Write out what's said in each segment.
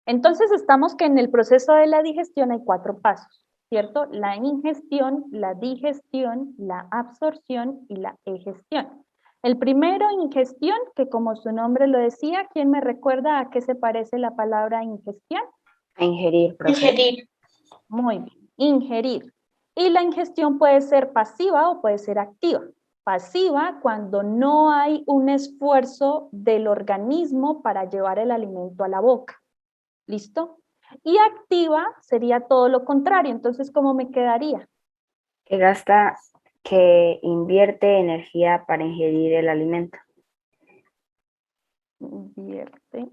Entonces estamos que en el proceso de la digestión hay 4 pasos, ¿cierto? La ingestión, la digestión, la absorción y la egestión. El primero, ingestión, que como su nombre lo decía, ¿quién me recuerda a qué se parece la palabra ingestión? A ingerir, profe. Ingerir. Muy bien, ingerir. Y la ingestión puede ser pasiva o puede ser activa. Pasiva cuando no hay un esfuerzo del organismo para llevar el alimento a la boca. ¿Listo? Y activa sería todo lo contrario. Entonces, ¿cómo me quedaría? Que invierte energía para ingerir el alimento. Invierte.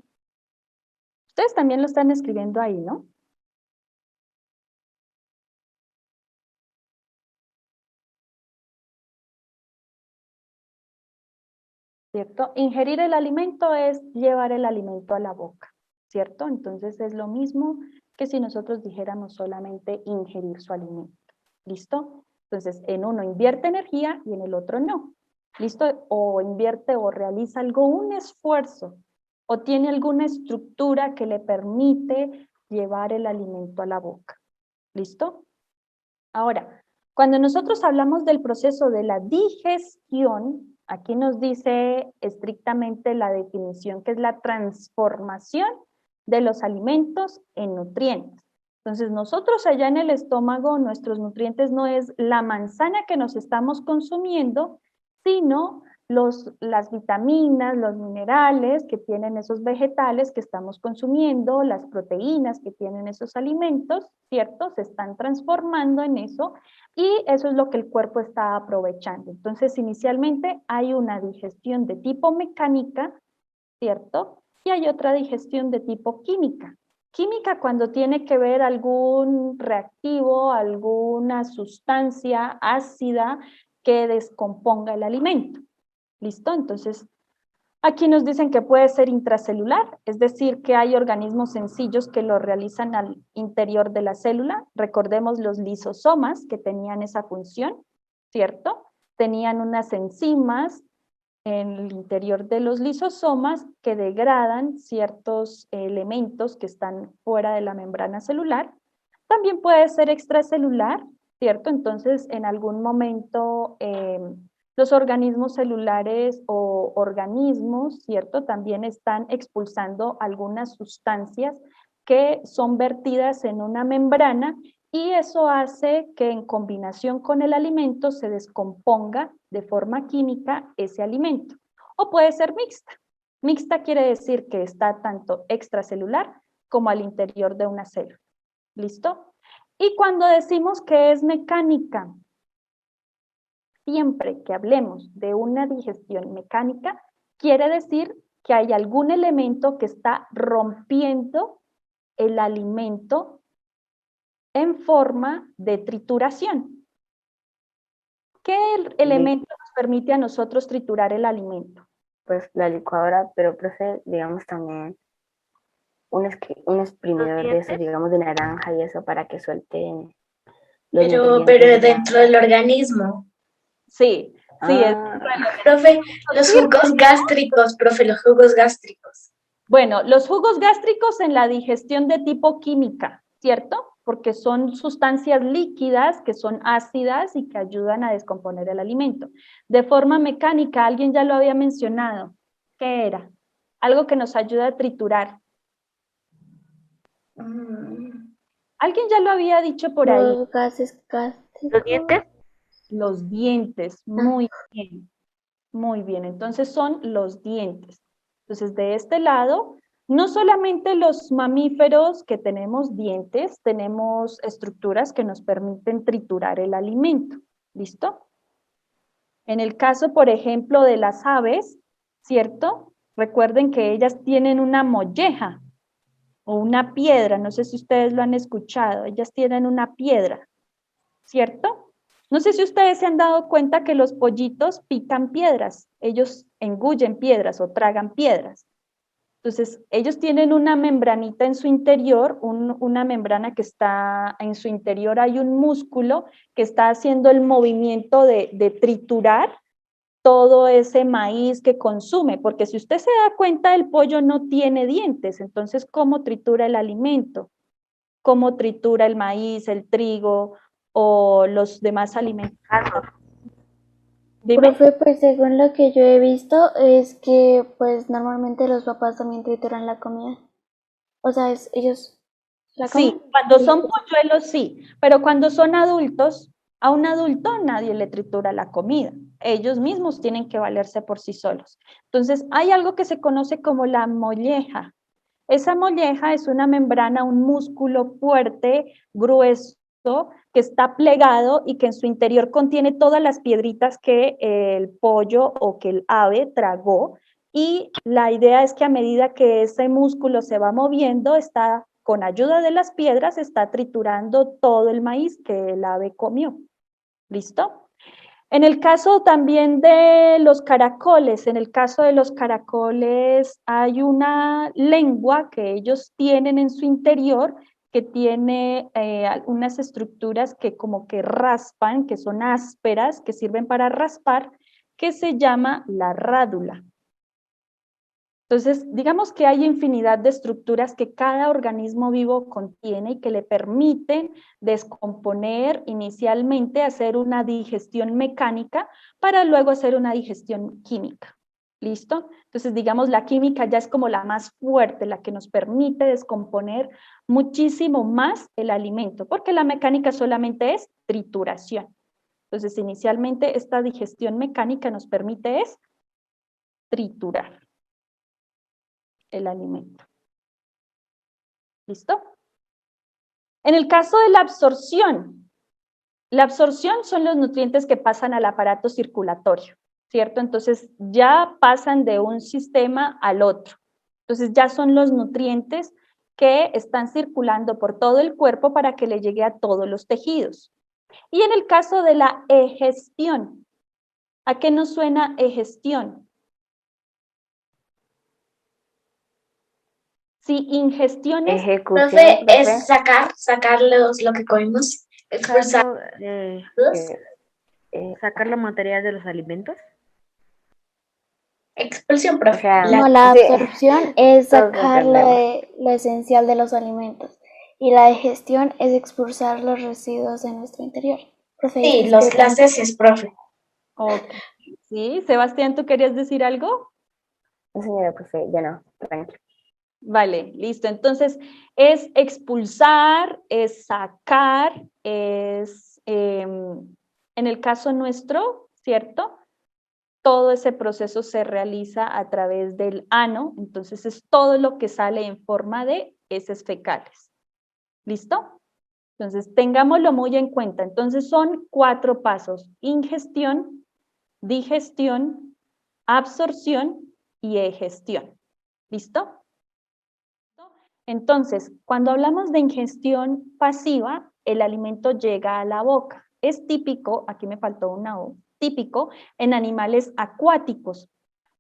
Ustedes también lo están escribiendo ahí, ¿no? ¿Cierto? Ingerir el alimento es llevar el alimento a la boca, ¿cierto? Entonces es lo mismo que si nosotros dijéramos solamente ingerir su alimento. ¿Listo? Entonces, en uno invierte energía y en el otro no. ¿Listo? O invierte o realiza algún esfuerzo o tiene alguna estructura que le permite llevar el alimento a la boca. ¿Listo? Ahora, cuando nosotros hablamos del proceso de la digestión, aquí nos dice estrictamente la definición, que es la transformación de los alimentos en nutrientes. Entonces, nosotros allá en el estómago, nuestros nutrientes no es la manzana que nos estamos consumiendo, sino las vitaminas, los minerales que tienen esos vegetales que estamos consumiendo, las proteínas que tienen esos alimentos, ¿cierto? Se están transformando en eso y eso es lo que el cuerpo está aprovechando. Entonces, inicialmente hay una digestión de tipo mecánica, ¿cierto? Y hay otra digestión de tipo química. Química cuando tiene que ver algún reactivo, alguna sustancia ácida que descomponga el alimento. ¿Listo? Entonces, aquí nos dicen que puede ser intracelular, es decir, que hay organismos sencillos que lo realizan al interior de la célula. Recordemos los lisosomas que tenían esa función, ¿cierto? Tenían unas enzimas en el interior de los lisosomas que degradan ciertos elementos que están fuera de la membrana celular. También puede ser extracelular, ¿cierto? Entonces, en algún momento los organismos celulares o organismos, ¿cierto? También están expulsando algunas sustancias que son vertidas en una membrana y eso hace que en combinación con el alimento se descomponga de forma química ese alimento. O puede ser mixta. Mixta quiere decir que está tanto extracelular como al interior de una célula. ¿Listo? Y cuando decimos que es mecánica, siempre que hablemos de una digestión mecánica, quiere decir que hay algún elemento que está rompiendo el alimento en forma de trituración. ¿Qué elemento nos permite a nosotros triturar el alimento? Pues la licuadora, pero profe, digamos también un exprimidor de esos, digamos, de naranja y eso para que suelte los nutrientes. Pero dentro del organismo. Sí, sí. Profe, los jugos gástricos, profe, los jugos gástricos. Bueno, los jugos gástricos en la digestión de tipo química, ¿cierto? Porque son sustancias líquidas que son ácidas y que ayudan a descomponer el alimento. De forma mecánica, alguien ya lo había mencionado. ¿Qué era? Algo que nos ayuda a triturar. Alguien ya lo había dicho por ahí. Los gases gástricos. ¿Los dientes? Los dientes, muy bien. Muy bien, entonces son los dientes. Entonces, de este lado, no solamente los mamíferos que tenemos dientes, tenemos estructuras que nos permiten triturar el alimento. ¿Listo? En el caso, por ejemplo, de las aves, ¿cierto? Recuerden que ellas tienen una molleja o una piedra, no sé si ustedes lo han escuchado, ellas tienen una piedra, ¿cierto? No sé si ustedes se han dado cuenta que los pollitos pican piedras, ellos engullen piedras o tragan piedras. Entonces, ellos tienen una membranita en su interior, una membrana que está en su interior, hay un músculo que está haciendo el movimiento de triturar todo ese maíz que consume, porque si usted se da cuenta, el pollo no tiene dientes, entonces, ¿cómo tritura el alimento? ¿Cómo tritura el maíz, el trigo o los demás alimentos? Dime. Profe, pues según lo que yo he visto es que pues normalmente los papás también trituran la comida. O sea, ellos la comen. Sí, cuando son polluelos sí, pero cuando son adultos, a un adulto nadie le tritura la comida. Ellos mismos tienen que valerse por sí solos. Entonces, hay algo que se conoce como la molleja. Esa molleja es una membrana, un músculo fuerte, grueso, que está plegado y que en su interior contiene todas las piedritas que el pollo o que el ave tragó. Y la idea es que a medida que ese músculo se va moviendo, está, con ayuda de las piedras, está triturando todo el maíz que el ave comió. ¿Listo? En el caso también de los caracoles, hay una lengua que ellos tienen en su interior que tiene algunas estructuras que como que raspan, que son ásperas, que sirven para raspar, que se llama la rádula. Entonces, digamos que hay infinidad de estructuras que cada organismo vivo contiene y que le permiten descomponer inicialmente, hacer una digestión mecánica para luego hacer una digestión química. ¿Listo? Entonces, digamos, la química ya es como la más fuerte, la que nos permite descomponer muchísimo más el alimento, porque la mecánica solamente es trituración. Entonces, inicialmente esta digestión mecánica nos permite es triturar el alimento. ¿Listo? En el caso de la absorción son los nutrientes que pasan al aparato circulatorio, ¿cierto? Entonces ya pasan de un sistema al otro. Entonces ya son los nutrientes que están circulando por todo el cuerpo para que le llegue a todos los tejidos. Y en el caso de la egestión, ¿a qué nos suena egestión? Si ingestión es... Ejecución, Profe, profe. es sacar lo que comemos, expulsar. Sacar la materia de los alimentos. Expulsión, O profe. sea, No, la sí, absorción es todos sacar entendemos. lo esencial de los alimentos y la digestión es expulsar los residuos de nuestro interior. Profe, Sí, disculpe. las heces, profe. Ok. Sí, Sebastián, ¿tú querías decir algo? No, señora, profe, ya no, tranquilo. Vale, listo. Entonces, es expulsar, es sacar, es, en el caso nuestro, ¿cierto? Todo ese proceso se realiza a través del ano, entonces es todo lo que sale en forma de heces fecales. ¿Listo? Entonces, tengámoslo muy en cuenta. Entonces, son 4 pasos: ingestión, digestión, absorción y egestión. ¿Listo? Entonces, cuando hablamos de ingestión pasiva, el alimento llega a la boca. Es típico, aquí me faltó una O, típico en animales acuáticos.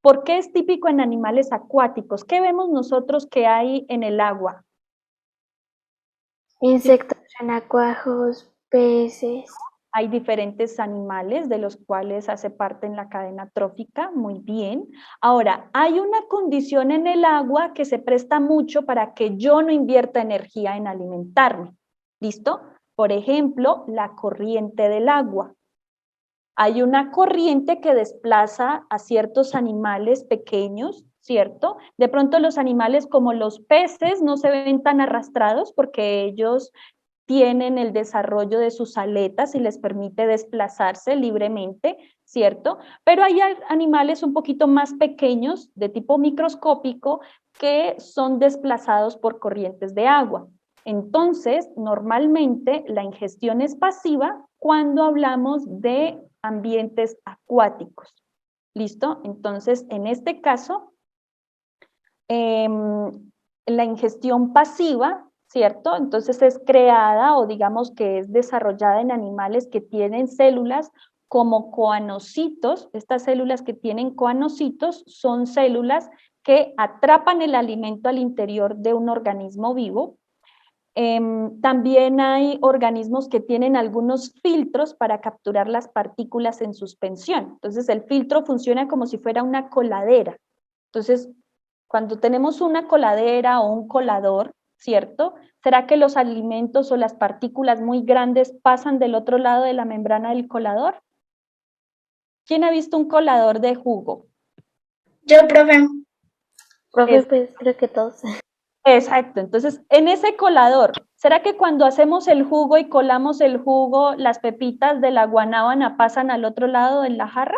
¿Por qué es típico en animales acuáticos? ¿Qué vemos nosotros que hay en el agua? Insectos, renacuajos, peces. Hay diferentes animales de los cuales hace parte en la cadena trófica, muy bien. Ahora, hay una condición en el agua que se presta mucho para que yo no invierta energía en alimentarme. ¿Listo? Por ejemplo, la corriente del agua. Hay una corriente que desplaza a ciertos animales pequeños, ¿cierto? De pronto los animales como los peces no se ven tan arrastrados porque ellos tienen el desarrollo de sus aletas y les permite desplazarse libremente, ¿cierto? Pero hay animales un poquito más pequeños, de tipo microscópico, que son desplazados por corrientes de agua. Entonces, normalmente la ingestión es pasiva cuando hablamos de ambientes acuáticos. ¿Listo? Entonces, en este caso, la ingestión pasiva, ¿cierto? Entonces es creada o digamos que es desarrollada en animales que tienen células como coanocitos. Estas células que tienen coanocitos son células que atrapan el alimento al interior de un organismo vivo También hay organismos que tienen algunos filtros para capturar las partículas en suspensión. Entonces, el filtro funciona como si fuera una coladera. Entonces, cuando tenemos una coladera o un colador, ¿cierto? ¿Será que los alimentos o las partículas muy grandes pasan del otro lado de la membrana del colador? ¿Quién ha visto un colador de jugo? Yo, profe. Profe, pues creo que todos. Exacto, entonces en ese colador, ¿será que cuando hacemos el jugo y colamos el jugo, las pepitas de la guanábana pasan al otro lado en la jarra?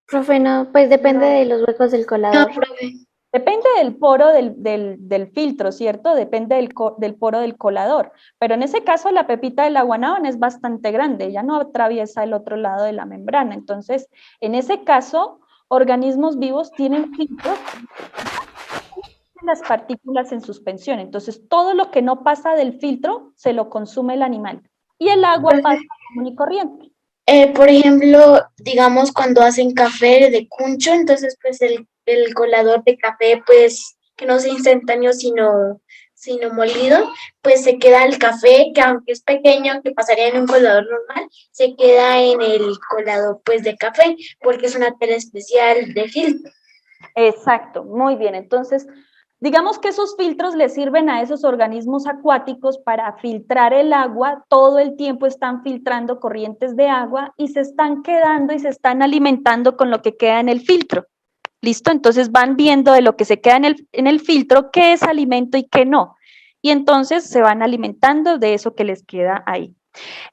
Profe, no, pues depende No. de los huecos del No, colador. profe. Depende del poro del filtro, ¿cierto? Depende del poro del colador. Pero en ese caso la pepita de la guanábana es bastante grande, ya no atraviesa el otro lado de la membrana. Entonces, en ese caso, organismos vivos tienen filtros las partículas en suspensión. Entonces, todo lo que no pasa del filtro se lo consume el animal. Y el agua pasa común y corriente. Por ejemplo, digamos cuando hacen café de cuncho, entonces pues el colador de café, pues que no sea instantáneo sino molido, pues se queda el café, que aunque es pequeño, que pasaría en un colador normal, se queda en el colador pues de café, porque es una tela especial de filtro. Exacto, muy bien. Entonces, digamos que esos filtros le sirven a esos organismos acuáticos para filtrar el agua, todo el tiempo están filtrando corrientes de agua y se están quedando y se están alimentando con lo que queda en el filtro. ¿Listo? Entonces van viendo de lo que se queda en el filtro qué es alimento y qué no. Y entonces se van alimentando de eso que les queda ahí.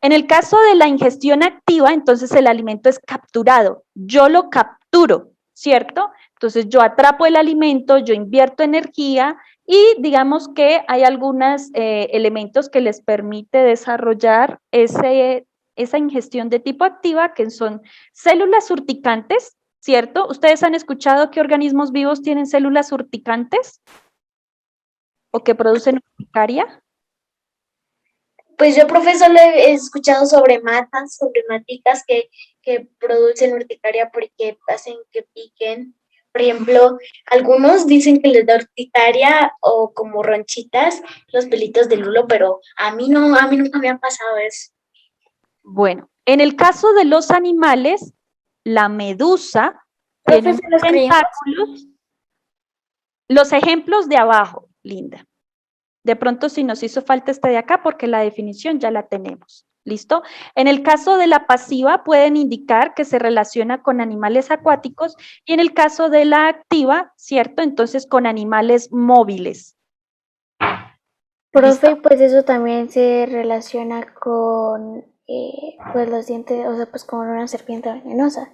En el caso de la ingestión activa, entonces el alimento es capturado. Yo lo capturo, ¿cierto? Entonces yo atrapo el alimento, yo invierto energía y digamos que hay algunos elementos que les permite desarrollar esa ingestión de tipo activa, que son células urticantes, ¿cierto? ¿Ustedes han escuchado que organismos vivos tienen células urticantes o que producen urticaria? Pues yo, profesor, he escuchado sobre maticas que producen urticaria porque hacen que piquen. Por ejemplo, algunos dicen que les da urticaria o como ronchitas los pelitos del lulo, pero a mí no, a mí nunca me ha pasado eso. Bueno, en el caso de los animales, la medusa tiene Profe, ¿se los unos creímos? tentáculos. Los ejemplos de abajo, Linda. De pronto si nos hizo falta este de acá porque la definición ya la tenemos. ¿Listo? En el caso de la pasiva pueden indicar que se relaciona con animales acuáticos y en el caso de la activa, ¿cierto? Entonces con animales móviles. Profe, ¿Listo? pues eso también se relaciona con pues los dientes, o sea, pues con una serpiente venenosa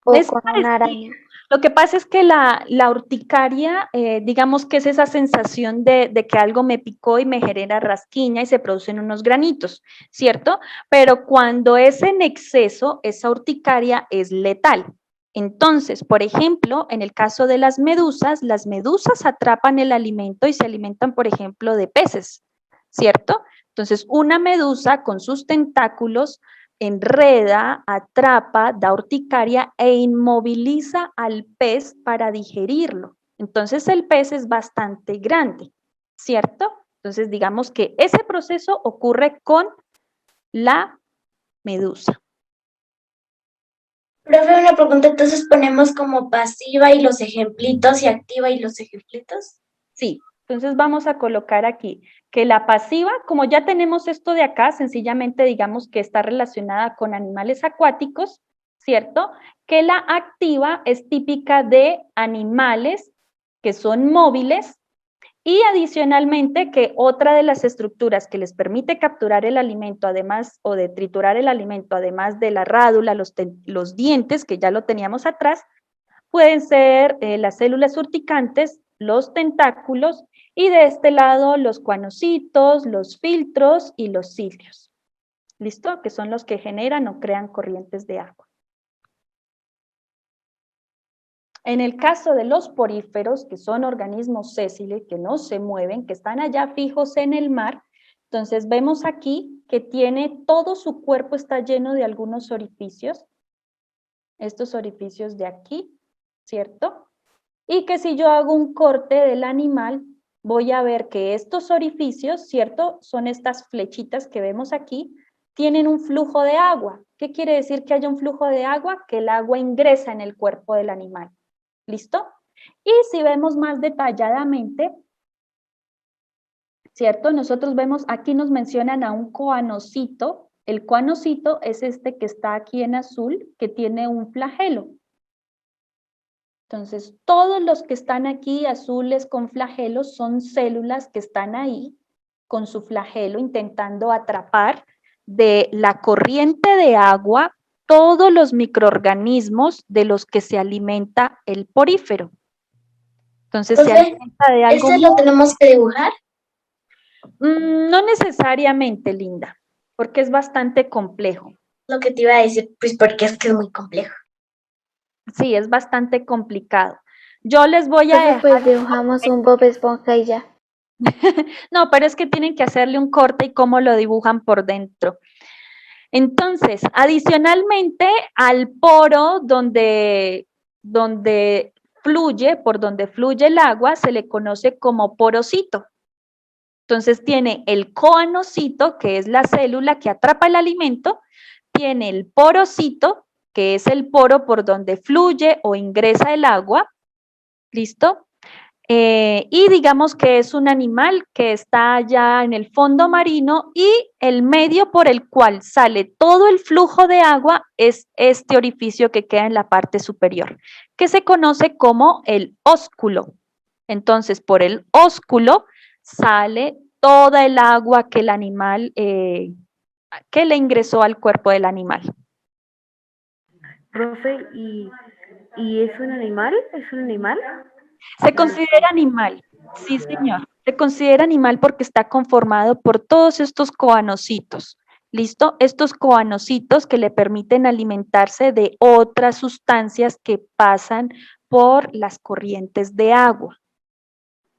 o Es con una parecido. araña. Lo que pasa es que la urticaria, digamos que es esa sensación de que algo me picó y me genera rasquiña y se producen unos granitos, ¿cierto? Pero cuando es en exceso, esa urticaria es letal. Entonces, por ejemplo, en el caso de las medusas atrapan el alimento y se alimentan, por ejemplo, de peces, ¿cierto? Entonces, una medusa con sus tentáculos enreda, atrapa, da urticaria e inmoviliza al pez para digerirlo. Entonces el pez es bastante grande, ¿cierto? Entonces digamos que ese proceso ocurre con la medusa. Profe, una pregunta, entonces ponemos como pasiva y los ejemplitos y activa y los ejemplitos. Sí, entonces vamos a colocar aquí que la pasiva, como ya tenemos esto de acá, sencillamente digamos que está relacionada con animales acuáticos, ¿cierto? Que la activa es típica de animales que son móviles y adicionalmente que otra de las estructuras que les permite capturar el alimento, además, o de triturar el alimento, además de la rádula, los dientes, que ya lo teníamos atrás, pueden ser las células urticantes, los tentáculos y de este lado los cuanocitos, los filtros y los cilios. ¿Listo? Que son los que generan o crean corrientes de agua. En el caso de los poríferos, que son organismos sésiles, que no se mueven, que están allá fijos en el mar, entonces vemos aquí que tiene todo su cuerpo está lleno de algunos orificios, estos orificios de aquí, ¿cierto? Y que si yo hago un corte del animal, voy a ver que estos orificios, ¿cierto? Son estas flechitas que vemos aquí, tienen un flujo de agua. ¿Qué quiere decir que haya un flujo de agua? Que el agua ingresa en el cuerpo del animal. ¿Listo? Y si vemos más detalladamente, ¿cierto? Nosotros vemos, aquí nos mencionan a un coanocito. El coanocito es este que está aquí en azul, que tiene un flagelo. Entonces, todos los que están aquí azules con flagelos son células que están ahí con su flagelo intentando atrapar de la corriente de agua todos los microorganismos de los que se alimenta el porífero. Entonces, se Profe, alimenta de algo ¿este lo tenemos que dibujar? No necesariamente, Linda, porque es bastante complejo. Lo que te iba a decir, pues porque es que es muy complejo. Sí, es bastante complicado. Yo les voy a Profe, dejar... pues dibujamos un Bob Esponja y ya. No, pero es que tienen que hacerle un corte y cómo lo dibujan por dentro. Entonces, adicionalmente al poro donde fluye, por donde fluye el agua, se le conoce como porocito. Entonces tiene el coanocito, que es la célula que atrapa el alimento, tiene el porocito, que es el poro por donde fluye o ingresa el agua, ¿listo? Y digamos que es un animal que está allá en el fondo marino y el medio por el cual sale todo el flujo de agua es este orificio que queda en la parte superior, que se conoce como el ósculo. Entonces, por el ósculo sale toda el agua que el animal, que le ingresó al cuerpo del animal. Profe, ¿y es un animal? ¿Es un animal? Se considera animal, sí señor. Se considera animal porque está conformado por todos estos coanocitos. ¿Listo? Estos coanocitos que le permiten alimentarse de otras sustancias que pasan por las corrientes de agua.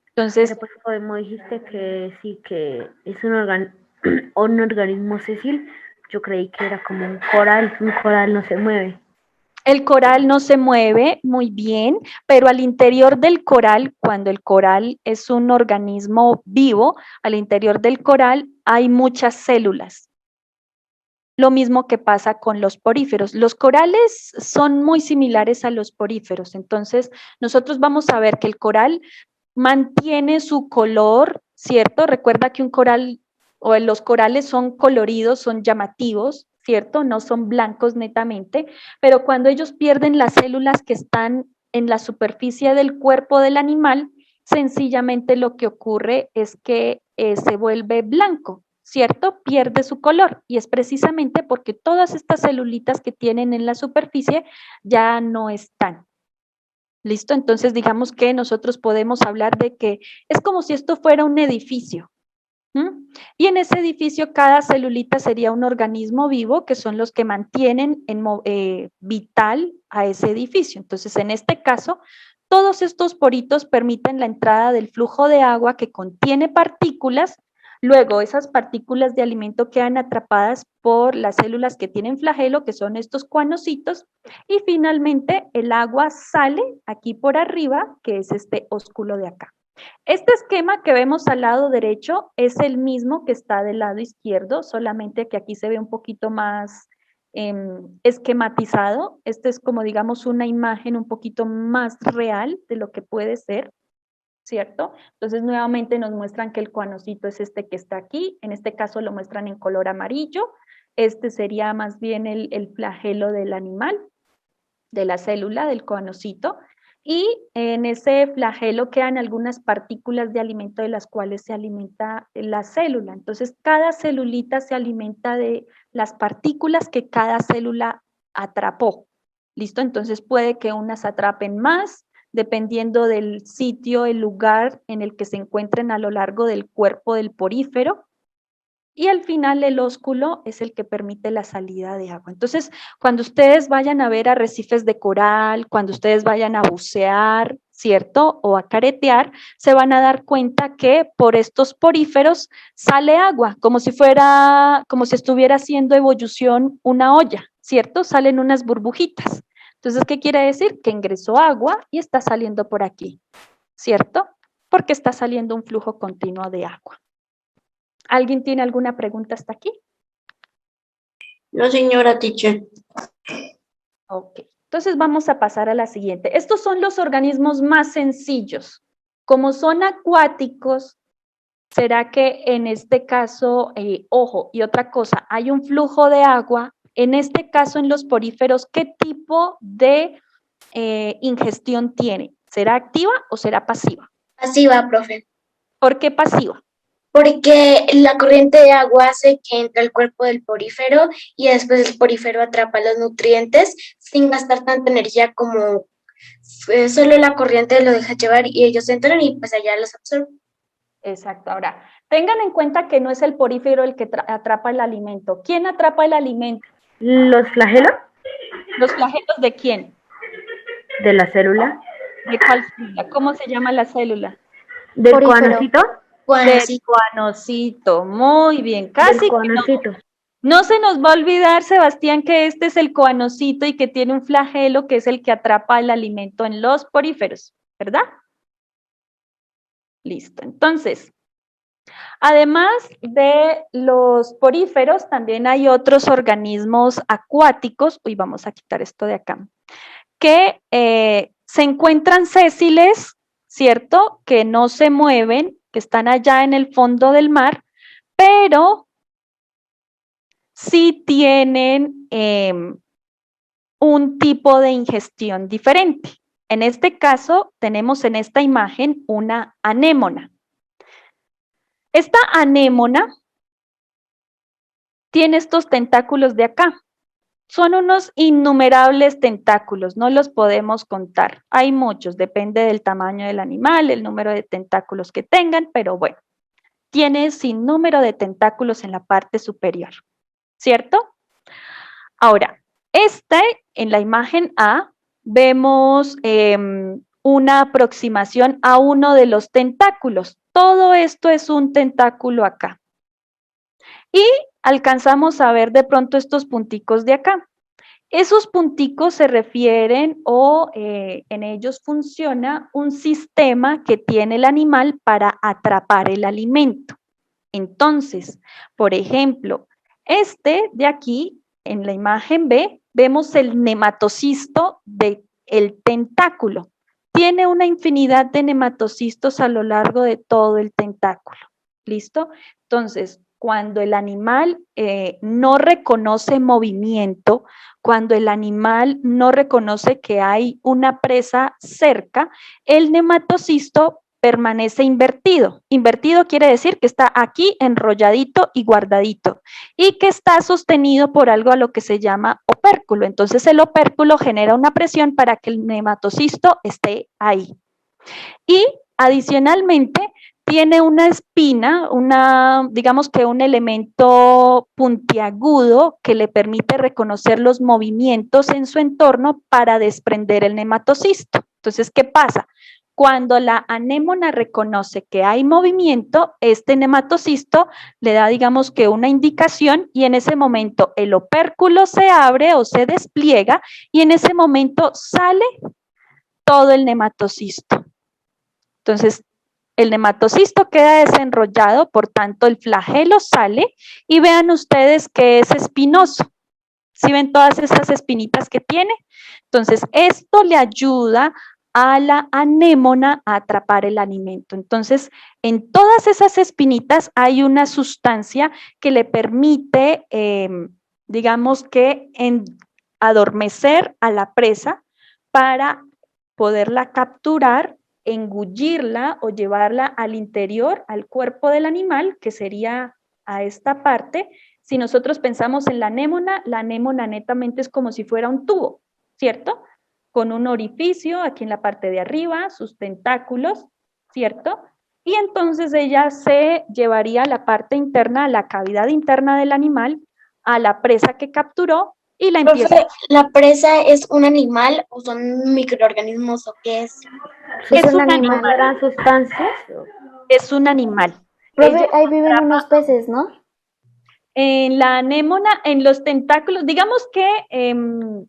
Entonces, Pero pues como dijiste que sí, que es un organismo sésil, yo creí que era como un coral no se mueve. el coral no se mueve muy bien, pero al interior del coral, cuando el coral es un organismo vivo, al interior del coral hay muchas células. Lo mismo que pasa con los poríferos. Los corales son muy similares a los poríferos, entonces nosotros vamos a ver que el coral mantiene su color, ¿cierto? Recuerda que un coral o los corales son coloridos, son llamativos, ¿cierto? No son blancos netamente, pero cuando ellos pierden las células que están en la superficie del cuerpo del animal, sencillamente lo que ocurre es que se vuelve blanco, ¿cierto? Pierde su color y es precisamente porque todas estas celulitas que tienen en la superficie ya no están. ¿Listo? Entonces, digamos que nosotros podemos hablar de que es como si esto fuera un edificio. Y en ese edificio cada celulita sería un organismo vivo que son los que mantienen vital a ese edificio. Entonces, en este caso, todos estos poritos permiten la entrada del flujo de agua que contiene partículas. Luego, esas partículas de alimento quedan atrapadas por las células que tienen flagelo, que son estos coanocitos, y finalmente el agua sale aquí por arriba, que es este ósculo de acá. Este esquema que vemos al lado derecho es el mismo que está del lado izquierdo, solamente que aquí se ve un poquito más esquematizado. Este es como, digamos, una imagen un poquito más real de lo que puede ser, ¿cierto? Entonces, nuevamente nos muestran que el coanocito es este que está aquí. En este caso lo muestran en color amarillo. Este sería más bien el flagelo del animal, de la célula, del coanocito. Y en ese flagelo quedan algunas partículas de alimento de las cuales se alimenta la célula. Entonces, cada celulita se alimenta de las partículas que cada célula atrapó. ¿Listo? Entonces, puede que unas atrapen más, dependiendo del sitio, el lugar en el que se encuentren a lo largo del cuerpo del porífero. Y al final el ósculo es el que permite la salida de agua. Entonces, cuando ustedes vayan a ver arrecifes de coral, cuando ustedes vayan a bucear, ¿cierto? O a caretear, se van a dar cuenta que por estos poríferos sale agua, como si estuviera haciendo ebullición una olla, ¿cierto? Salen unas burbujitas. Entonces, ¿qué quiere decir? Que ingresó agua y está saliendo por aquí, ¿cierto? porque está saliendo un flujo continuo de agua. ¿Alguien tiene alguna pregunta hasta aquí? No, señora teacher. Ok, entonces vamos a pasar a la siguiente. Estos son los organismos más sencillos. Como son acuáticos, será que en este caso, ojo, y otra cosa, hay un flujo de agua. En este caso, en los poríferos, ¿qué tipo de ingestión tiene? ¿Será activa o será pasiva? Pasiva, profe. ¿Por qué pasiva? Porque la corriente de agua hace que entre al cuerpo del porífero y después el porífero atrapa los nutrientes sin gastar tanta energía como solo la corriente lo deja llevar y ellos entran y pues allá los absorben. Exacto. Ahora, tengan en cuenta que no es el porífero el que atrapa el alimento. ¿Quién atrapa el alimento? ¿Los flagelos ¿Los flagelos de quién? de la célula? ¿De cuál célula? ¿Cómo se llama la célula? ¿Del Porífero. coanocito? Bueno, Del sí. coanocito. Muy bien. Casi Del que coanocito. no se nos va a olvidar, Sebastián, que este es el coanocito y que tiene un flagelo que es el que atrapa el alimento en los poríferos, ¿verdad? Listo. Entonces, además de los poríferos, también hay otros organismos acuáticos. Uy, vamos a quitar esto de acá. Que se encuentran sésiles, ¿cierto? Que no se mueven, que están allá en el fondo del mar, pero sí tienen un tipo de ingestión diferente. En este caso, tenemos en esta imagen una anémona. Esta anémona tiene estos tentáculos de acá. Son unos innumerables tentáculos, no los podemos contar. Hay muchos, depende del tamaño del animal, el número de tentáculos que tengan, pero bueno, tiene sin número de tentáculos en la parte superior, ¿cierto? Ahora, en la imagen A, vemos una aproximación a uno de los tentáculos. Todo esto es un tentáculo acá. Y alcanzamos a ver de pronto estos punticos de acá. Esos punticos se refieren o en ellos funciona un sistema que tiene el animal para atrapar el alimento. Entonces, por ejemplo, este de aquí, en la imagen B, vemos el nematocisto del tentáculo. Tiene una infinidad de nematocistos a lo largo de todo el tentáculo. ¿Listo? Entonces, cuando el animal no reconoce movimiento, cuando el animal no reconoce que hay una presa cerca, el nematocisto permanece invertido. Invertido quiere decir que está aquí enrolladito y guardadito y que está sostenido por algo a lo que se llama opérculo. Entonces el opérculo genera una presión para que el nematocisto esté ahí. Y adicionalmente tiene una espina, digamos que un elemento puntiagudo que le permite reconocer los movimientos en su entorno para desprender el nematocisto. Entonces, ¿qué pasa? Cuando la anémona reconoce que hay movimiento, este nematocisto le da, digamos que una indicación y en ese momento el opérculo se abre o se despliega y en ese momento sale todo el nematocisto. Entonces, el nematocisto queda desenrollado, por tanto, el flagelo sale y vean ustedes que es espinoso. ¿Sí ven todas esas espinitas que tiene? Entonces, esto le ayuda a la anémona a atrapar el alimento. Entonces, en todas esas espinitas hay una sustancia que le permite, digamos que, adormecer a la presa para poderla capturar, engullirla o llevarla al interior, al cuerpo del animal, que sería a esta parte. Si nosotros pensamos en la anémona netamente es como si fuera un tubo, ¿cierto? Con un orificio aquí en la parte de arriba, sus tentáculos, ¿cierto? Y entonces ella se llevaría a la parte interna, a la cavidad interna del animal, a la presa que capturó y la empieza. Profe, ¿la presa es un animal o son microorganismos o qué es? Es un un animal. animal. ¿Eran sustancias? Es un animal. Profe, Ella ahí viven atrapa unos peces, ¿no? en la anémona, en los tentáculos, digamos que en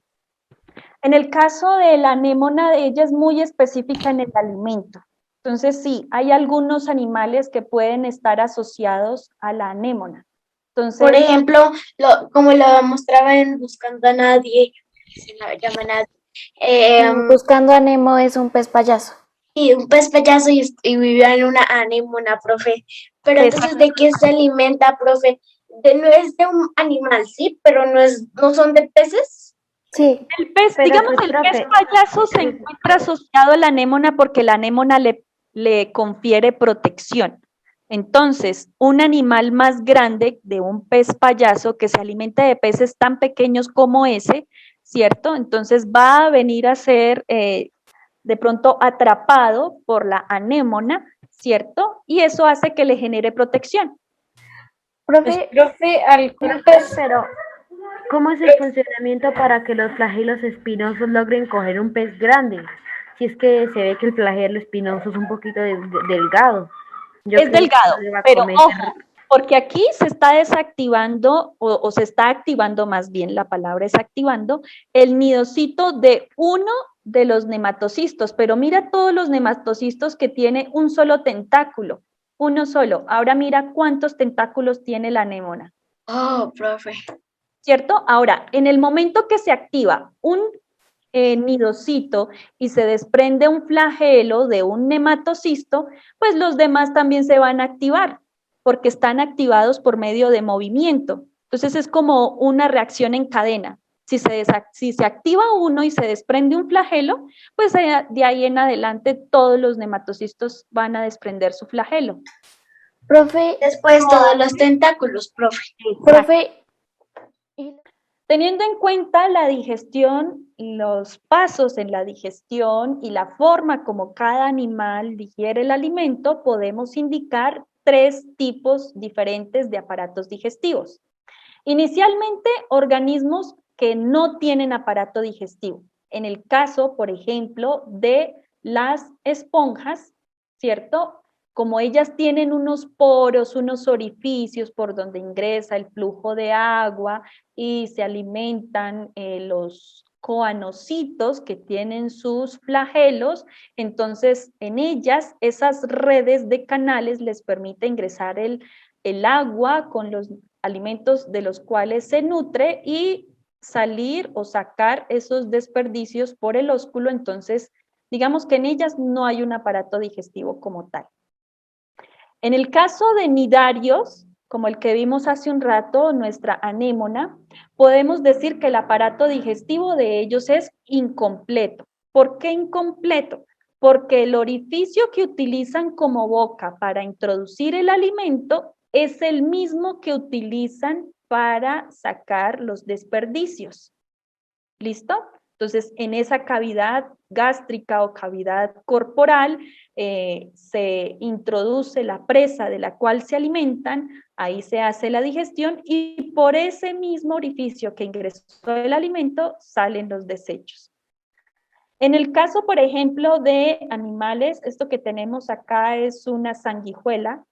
el caso de la anémona, ella es muy específica en el alimento. Entonces, sí, hay algunos animales que pueden estar asociados a la anémona. Entonces, Por ejemplo, como lo mostraba en Buscando a Nadie, se la llama Nadie, Buscando a Nemo es un pez payaso. y un pez payaso y vivía en una anémona, profe. Pero entonces, ¿de qué se alimenta, profe? No es de un animal, sí, pero no son de peces. Sí, el pez, Pero digamos, pues, el pez profe, payaso se encuentra asociado a la anémona porque la anémona le confiere protección. Entonces, un animal más grande de un pez payaso que se alimenta de peces tan pequeños como ese, ¿cierto? Entonces va a venir a ser de pronto atrapado por la anémona, ¿cierto? Y eso hace que le genere protección. profe, pero ¿cómo es el funcionamiento para que los flagelos espinosos logren coger un pez grande? Si es que se ve que el flagelo espinoso es un poquito delgado. Yo Es creí que delgado, no iba a pero comer. ojo, porque aquí se está desactivando o se está activando más bien, la palabra es activando, el nidocito de uno de los nematocistos, pero mira todos los nematocistos que tiene un solo tentáculo, uno solo. Ahora mira cuántos tentáculos tiene la anémona. Oh, profe. ¿Cierto? Ahora, en el momento que se activa un nidocito y se desprende un flagelo de un nematocisto, pues los demás también se van a activar, porque están activados por medio de movimiento. Entonces es como una reacción en cadena. Si se activa uno y se desprende un flagelo, pues de ahí en adelante todos los nematocistos van a desprender su flagelo. profe, Después todos los tentáculos, profe. profe, Teniendo en cuenta la digestión, los pasos en la digestión y la forma como cada animal digiere el alimento, podemos indicar 3 tipos diferentes de aparatos digestivos. Inicialmente, organismos que no tienen aparato digestivo. En el caso, por ejemplo, de las esponjas, ¿cierto? Como ellas tienen unos poros, unos orificios por donde ingresa el flujo de agua y se alimentan los coanocitos que tienen sus flagelos, entonces en ellas esas redes de canales les permite ingresar el agua con los alimentos de los cuales se nutre y salir o sacar esos desperdicios por el ósculo, entonces digamos que en ellas no hay un aparato digestivo como tal. En el caso de nidarios, como el que vimos hace un rato, nuestra anémona, podemos decir que el aparato digestivo de ellos es incompleto. ¿Por qué incompleto? Porque el orificio que utilizan como boca para introducir el alimento es el mismo que utilizan para sacar los desperdicios. ¿Listo? Entonces, en esa cavidad gástrica o cavidad corporal se introduce la presa de la cual se alimentan, ahí se hace la digestión y por ese mismo orificio que ingresó el alimento salen los desechos. En el caso, por ejemplo, de animales, esto que tenemos acá es una sanguijuela.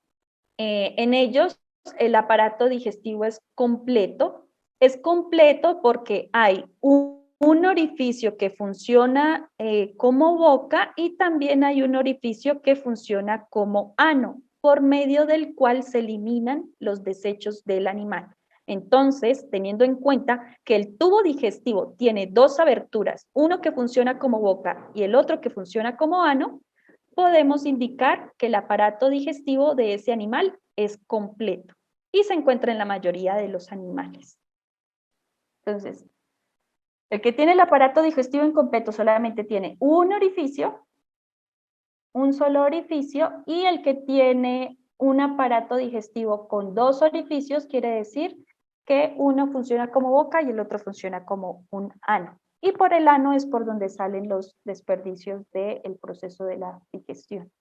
En ellos el aparato digestivo es completo. Es completo porque hay un orificio que funciona como boca y también hay un orificio que funciona como ano, por medio del cual se eliminan los desechos del animal. Entonces, teniendo en cuenta que el tubo digestivo tiene 2 aberturas, uno que funciona como boca y el otro que funciona como ano, podemos indicar que el aparato digestivo de ese animal es completo y se encuentra en la mayoría de los animales. Entonces, el que tiene el aparato digestivo incompleto solamente tiene un orificio, un solo orificio, y el que tiene un aparato digestivo con 2 orificios quiere decir que uno funciona como boca y el otro funciona como un ano. Y por el ano es por donde salen los desperdicios del proceso de la digestión.